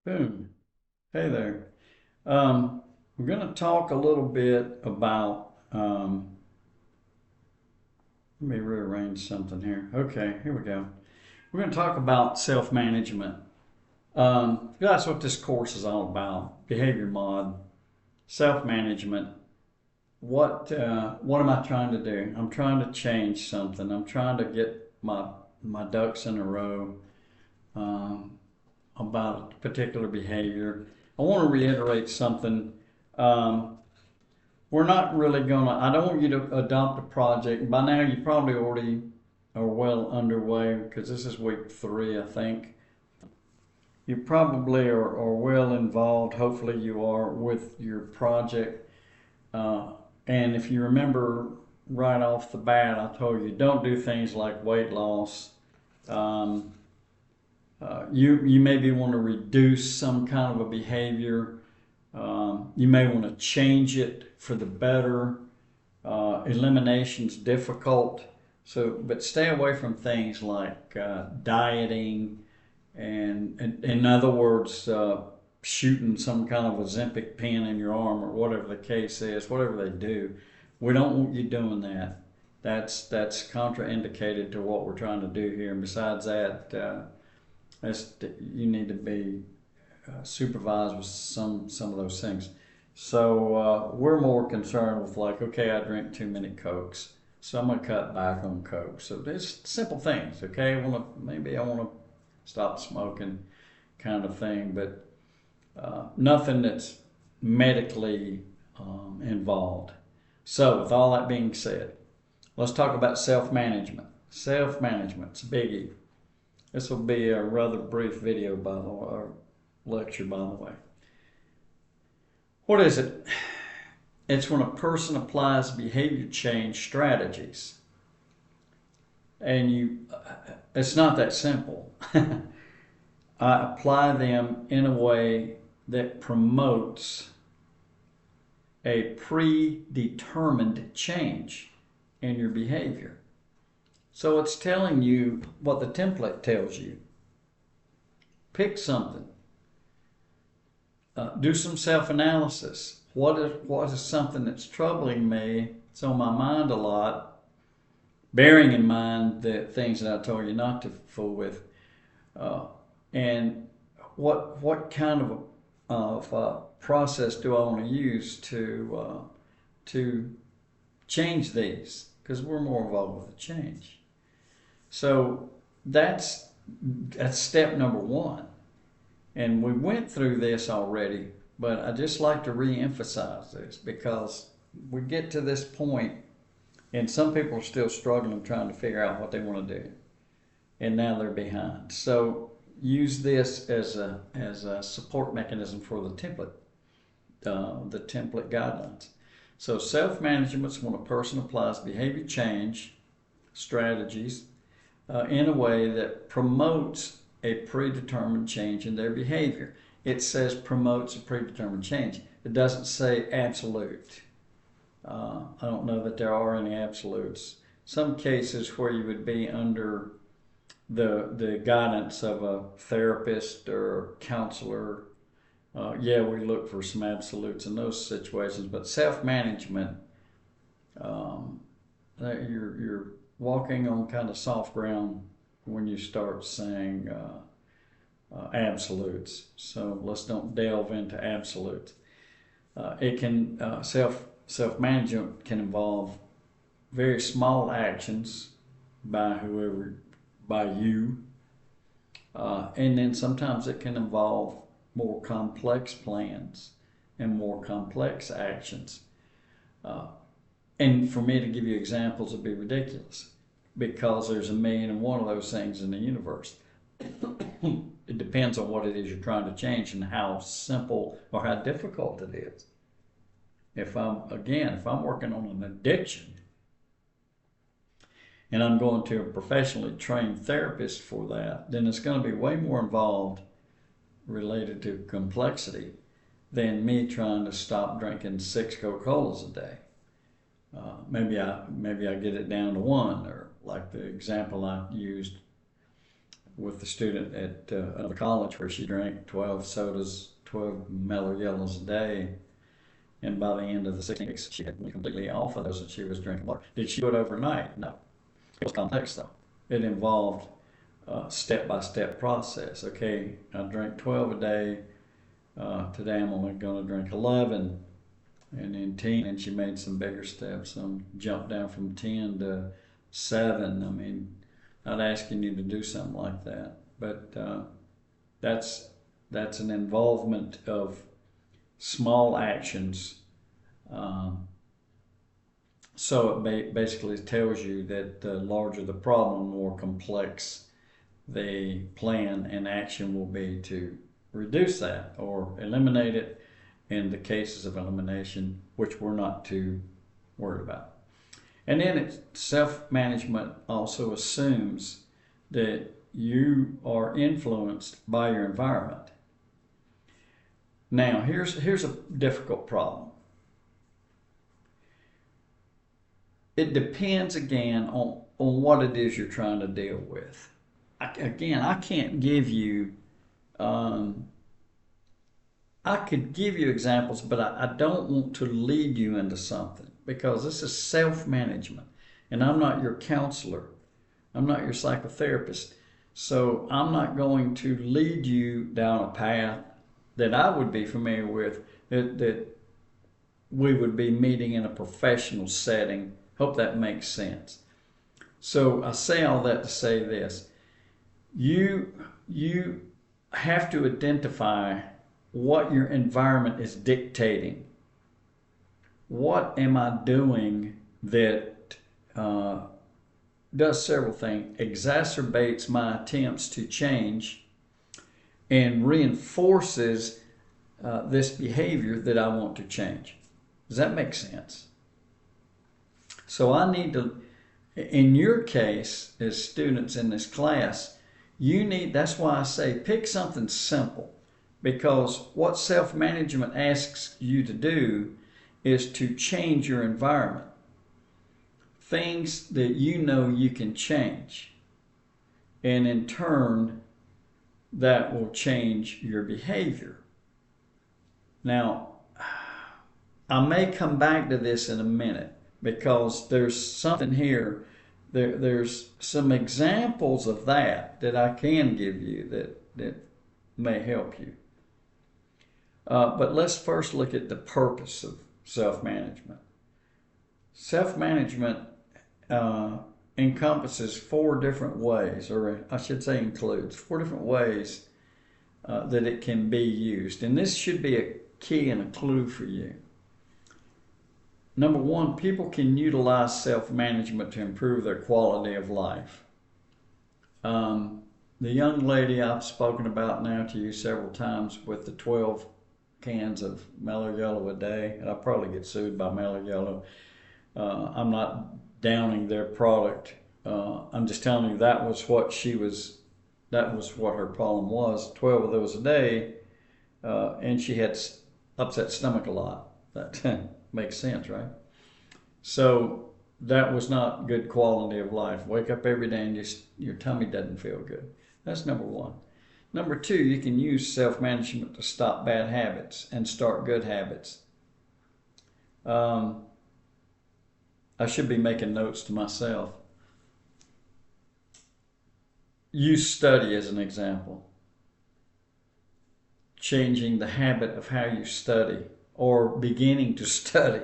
Boom. Hey there. We're going to talk a little bit about, let me rearrange something here. Okay, here we go. We're going to talk about self management. That's what this course is all about, behavior mod, self management. What am I trying to do? I'm trying to change something. I'm trying to get my ducks in a row um, about a particular behavior. I want to reiterate something. Um, we're not really I don't want you to adopt a project. By now, you probably already are well underway because this is week 3, I think. You probably are well involved. Hopefully, you are with your project. Uh, and if you remember right off the bat, I told you don't do things like weight loss. Um, you maybe want to reduce some kind of a behavior. You may want to change it for the better. Elimination's difficult, but stay away from things like dieting and in other words, shooting some kind of Ozempic pin in your arm or whatever the case is, whatever they do. We don't want you doing that. That's contraindicated to what we're trying to do here. And besides that, you need to be supervised with some of those things. So we're more concerned with like, okay, I drink too many Cokes, so I'm gonna cut back on Coke. So there's simple things. Okay, maybe I want to stop smoking, kind of thing, but nothing that's medically involved. So with all that being said, let's talk about self-management. Self-management's a biggie. This will be a rather brief video, by the way, or lecture, by the way. What is it? It's when a person applies behavior change strategies, and it's not that simple. I apply them in a way that promotes a predetermined change in your behavior. So it's telling you what the template tells you. Pick something. Do some self-analysis. What is something that's troubling me? It's on my mind a lot, bearing in mind the things that I told you not to fool with. And what kind of process do I want to use to change these? Because we're more involved with the change. So that's step number 1. And we went through this already, but I just like to re-emphasize this because we get to this point and some people are still struggling trying to figure out what they want to do. And now they're behind. So use this as a support mechanism for the template guidelines. So self-management is when a person applies behavior change strategies in a way that promotes a predetermined change in their behavior. It says promotes a predetermined change. It doesn't say absolute. I don't know that there are any absolutes. Some cases where you would be under the guidance of a therapist or counselor, we look for some absolutes in those situations. But self-management, you're walking on kind of soft ground when you start saying absolutes. So let's don't delve into absolutes. It can self-management can involve very small actions by you, and then sometimes it can involve more complex plans and more complex actions. And for me to give you examples would be ridiculous because there's 1,000,001 of those things in the universe. It depends on what it is you're trying to change and how simple or how difficult it is. If I'm working on an addiction and I'm going to a professionally trained therapist for that, then it's going to be way more involved related to complexity than me trying to stop drinking 6 Coca-Colas a day. Maybe I get it down to 1, or like the example I used with the student at another college where she drank 12 sodas, 12 Mellow Yellows a day. And by the end of the 16 weeks, she had completely off of those and she was drinking water. Did she do it overnight? No. It was complex though. It involved a step-by-step process. Okay, I drank 12 a day. Today I'm only going to drink 11 and then 10. And she made some bigger steps. Jumped down from 10 to 7. I mean, not asking you to do something like that. But that's an involvement of small actions. So it basically tells you that the larger the problem, the more complex the plan and action will be to reduce that or eliminate it in the cases of elimination, which we're not too worried about. And then self-management also assumes that you are influenced by your environment. Now, here's a difficult problem. It depends again on what it is you're trying to deal with. I can't give you, I could give you examples, but I don't want to lead you into something because this is self-management and I'm not your counselor. I'm not your psychotherapist. So I'm not going to lead you down a path that I would be familiar with, that we would be meeting in a professional setting. Hope that makes sense. So I say all that to say this. You have to identify what your environment is dictating. What am I doing that does several things? Exacerbates my attempts to change and reinforces this behavior that I want to change. Does that make sense? So I need to, in your case, as students in this class, that's why I say pick something simple, because what self-management asks you to do is to change your environment. Things that you know you can change. And in turn, that will change your behavior. Now, I may come back to this in a minute because there's something here. There's some examples of that I can give you that may help you. But let's first look at the purpose of self-management. Self-management encompasses 4 different ways, or I should say includes 4 different ways that it can be used. And this should be a key and a clue for you. Number 1, people can utilize self-management to improve their quality of life. The young lady I've spoken about now to you several times with the 12 cans of Mellow Yellow a day, and I'll probably get sued by Mellow Yellow. I'm not downing their product. I'm just telling you that was what her problem was, 12 of those a day, and she had upset stomach a lot. That makes sense, right? So that was not good quality of life. Wake up every day and your tummy doesn't feel good. That's number 1. Number 2, you can use self-management to stop bad habits and start good habits. I should be making notes to myself. Use study as an example. Changing the habit of how you study or beginning to study.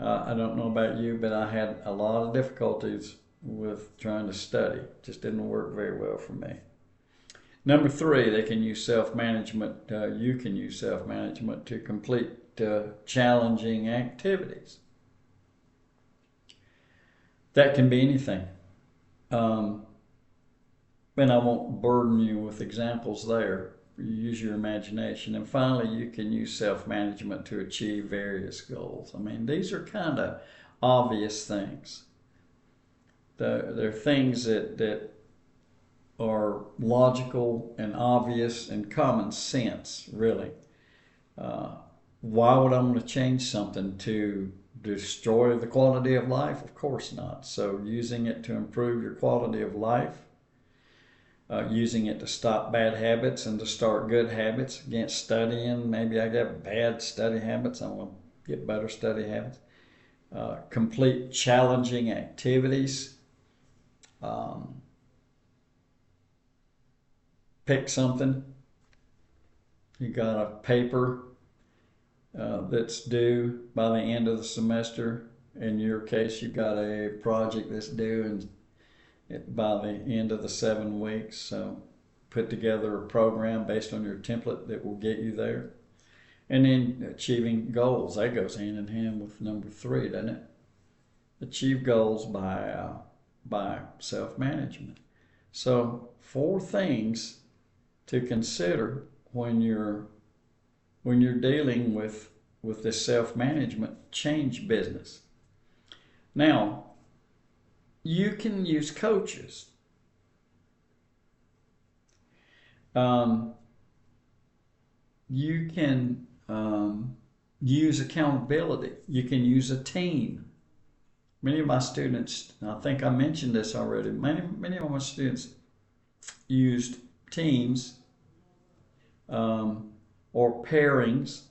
I don't know about you, but I had a lot of difficulties with trying to study. It just didn't work very well for me. Number 3, they can use self-management. You can use self-management to complete challenging activities. That can be anything. And I won't burden you with examples there. Use your imagination. And finally, you can use self-management to achieve various goals. I mean, these are kind of obvious things. They're things that are logical and obvious and common sense, really. Why would I want to change something to destroy the quality of life? Of course not. So using it to improve your quality of life, using it to stop bad habits and to start good habits. Against studying, maybe I got bad study habits. I want to get better study habits. Complete challenging activities. Pick something. You got a paper that's due by the end of the semester. In your case, you got a project that's due by the end of the 7 weeks. So put together a program based on your template that will get you there. And then achieving goals. That goes hand in hand with number 3, doesn't it? Achieve goals by self-management. So 4 things to consider when you're dealing with this self-management change business. Now, you can use coaches. You can use accountability. You can use a team. Many of my students, I think I mentioned this already, many of my students used teams or pairings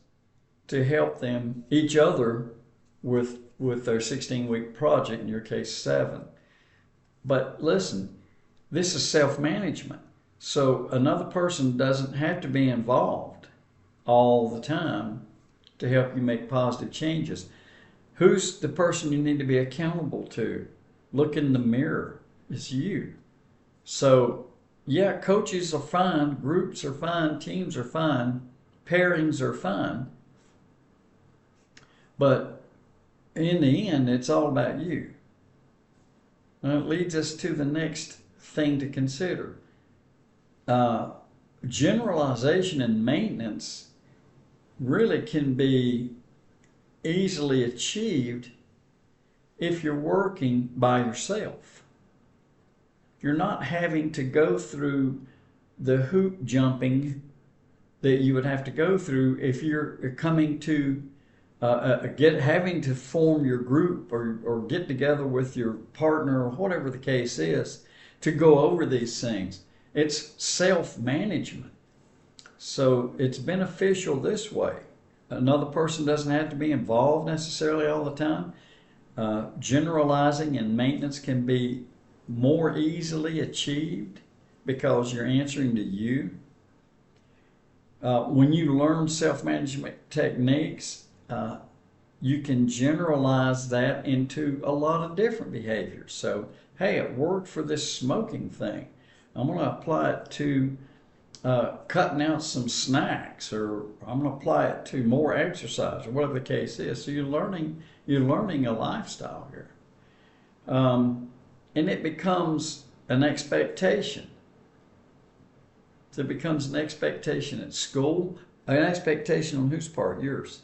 to help them, each other, with their 16-week project, in your case 7. But listen, this is self-management. So another person doesn't have to be involved all the time to help you make positive changes. Who's the person you need to be accountable to? Look in the mirror. It's you. So yeah, coaches are fine, groups are fine, teams are fine, pairings are fine. But in the end, it's all about you. And it leads us to the next thing to consider. Generalization and maintenance really can be easily achieved if you're working by yourself. You're not having to go through the hoop jumping that you would have to go through if you're coming to having to form your group or get together with your partner or whatever the case is to go over these things. It's self-management. So it's beneficial this way. Another person doesn't have to be involved necessarily all the time. Generalizing and maintenance can be more easily achieved because you're answering to you. When you learn self-management techniques, you can generalize that into a lot of different behaviors. So, hey, it worked for this smoking thing. I'm going to apply it to cutting out some snacks, or I'm going to apply it to more exercise, or whatever the case is. So you're learning a lifestyle here, and it becomes an expectation. So it becomes an expectation at school, an expectation on whose part? Yours.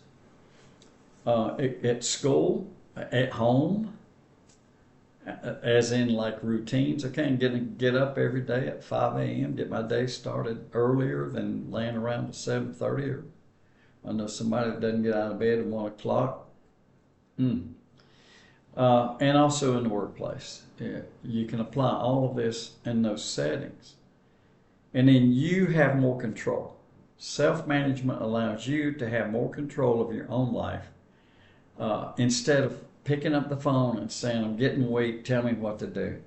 At school, at home, as in like routines. Okay, I'm going to get up every day at 5 a.m., get my day started earlier than laying around at 7:30. Or I know somebody that doesn't get out of bed at 1 o'clock. And also in the workplace. Yeah, you can apply all of this in those settings. And then you have more control. Self-management allows you to have more control of your own life. Instead of picking up the phone and saying, I'm getting weak, tell me what to do.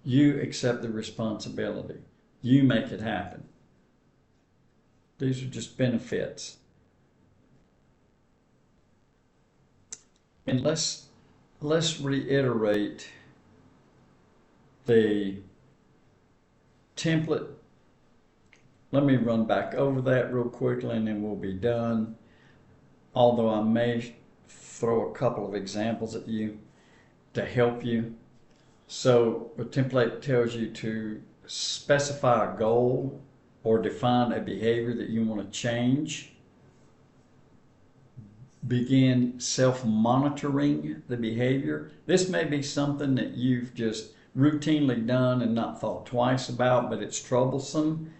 You accept the responsibility. You make it happen. These are just benefits. And let's reiterate the template. Let me run back over that real quickly and then we'll be done. Although I may throw a couple of examples at you to help you. So the template tells you to specify a goal or define a behavior that you want to change. Begin self-monitoring the behavior. This may be something that you've just routinely done and not thought twice about, but it's troublesome.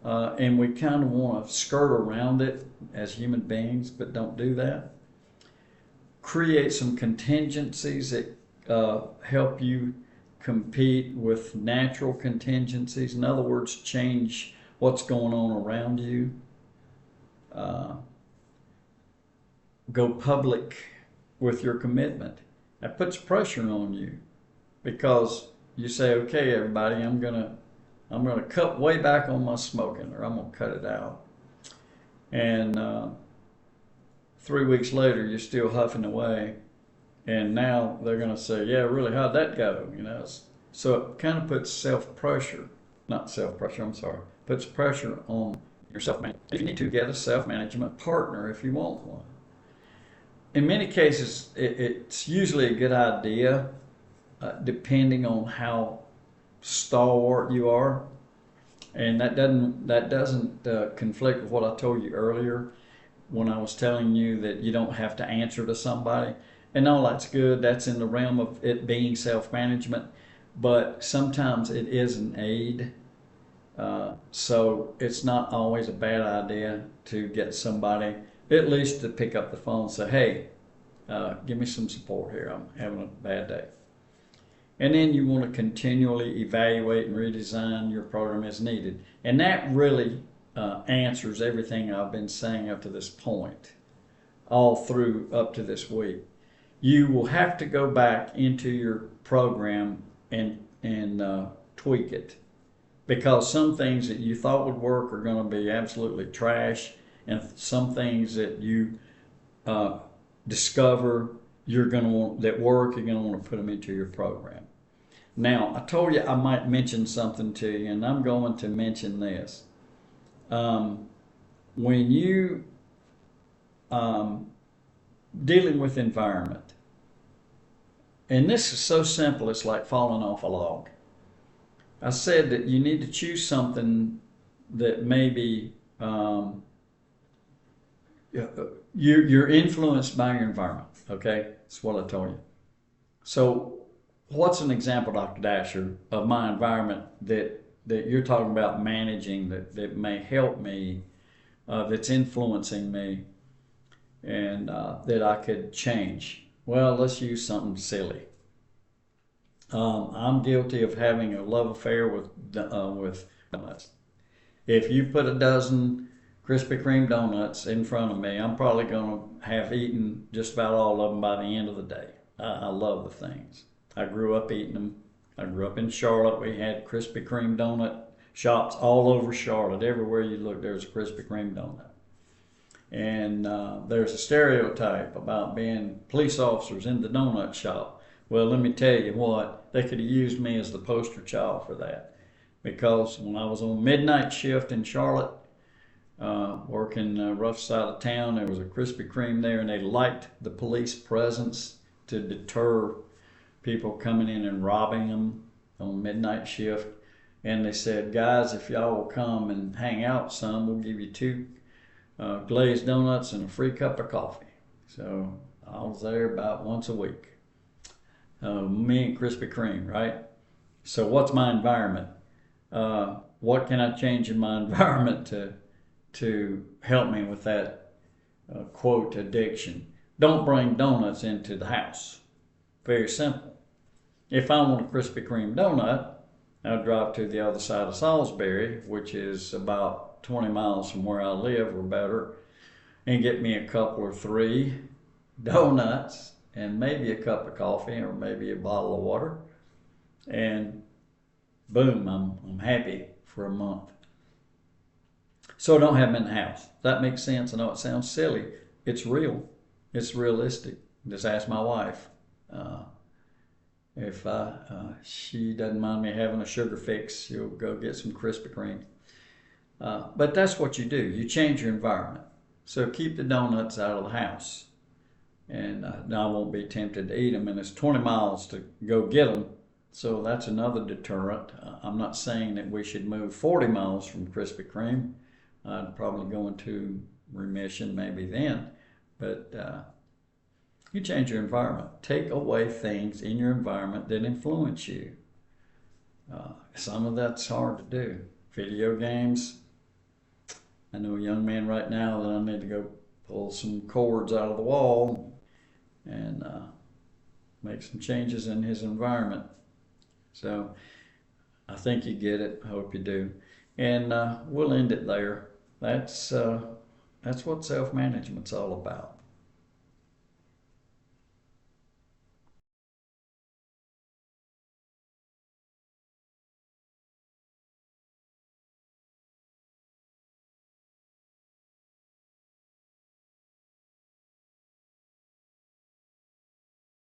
And we kind of want to skirt around it as human beings, but don't do that. Create some contingencies that help you compete with natural contingencies. In other words, change what's going on around you. Go public with your commitment. That puts pressure on you because you say, okay, everybody, I'm gonna cut way back on my smoking, or I'm gonna cut it out. And 3 weeks later, you're still huffing away, and now they're gonna say, yeah, really, how'd that go? So it kind of puts puts pressure on your self-management. You need to get a self-management partner if you want one. In many cases, it's usually a good idea, depending on how stalwart you are, and that doesn't conflict with what I told you earlier when I was telling you that you don't have to answer to somebody. And all that's good. That's in the realm of it being self-management, but sometimes it is an aid. So it's not always a bad idea to get somebody at least to pick up the phone and say, hey, give me some support here. I'm having a bad day. And then you want to continually evaluate and redesign your program as needed. And that really answers everything I've been saying up to this point, all through up to this week. You will have to go back into your program and tweak it, because some things that you thought would work are going to be absolutely trash, and some things that you discover you're going to want that work, you're going to want to put them into your program. Now, I told you I might mention something to you, and I'm going to mention this. When you dealing with environment, and this is so simple, it's like falling off a log. I said that you need to choose something that maybe you're influenced by your environment. Okay, that's what I told you. So, what's an example, Dr. Dasher, of my environment that you're talking about managing that may help me, that's influencing me, and that I could change? Well, let's use something silly. I'm guilty of having a love affair with donuts. If you put a dozen Krispy Kreme donuts in front of me, I'm probably going to have eaten just about all of them by the end of the day. I love the things. I grew up eating them. I grew up in Charlotte. We had Krispy Kreme donut shops all over Charlotte. Everywhere you look, there's a Krispy Kreme donut. And there's a stereotype about being police officers in the donut shop. Well, let me tell you what, they could have used me as the poster child for that. Because when I was on midnight shift in Charlotte, working rough side of town, there was a Krispy Kreme there, and they liked the police presence to deter people coming in and robbing them on midnight shift. And they said, guys, if y'all will come and hang out some, we'll give you 2 glazed donuts and a free cup of coffee. So I was there about once a week. Me and Krispy Kreme, right? So what's my environment? What can I change in my environment to help me with that quote addiction? Don't bring donuts into the house. Very simple. If I want a Krispy Kreme donut, I'll drive to the other side of Salisbury, which is about 20 miles from where I live or better, and get me a couple or 3 donuts and maybe a cup of coffee or maybe a bottle of water, and boom, I'm happy for a month. So I don't have them in the house. That makes sense. I know it sounds silly. It's real. It's realistic. Just ask my wife. If she doesn't mind me having a sugar fix, she'll go get some Krispy Kreme. But that's what you do. You change your environment. So keep the donuts out of the house. And I won't be tempted to eat them. And it's 20 miles to go get them. So that's another deterrent. I'm not saying that we should move 40 miles from Krispy Kreme. I'd probably go into remission maybe then. But you change your environment. Take away things in your environment that influence you. Some of that's hard to do. Video games. I know a young man right now that I need to go pull some cords out of the wall and make some changes in his environment. So I think you get it. I hope you do. And we'll end it there. That's what self-management's all about.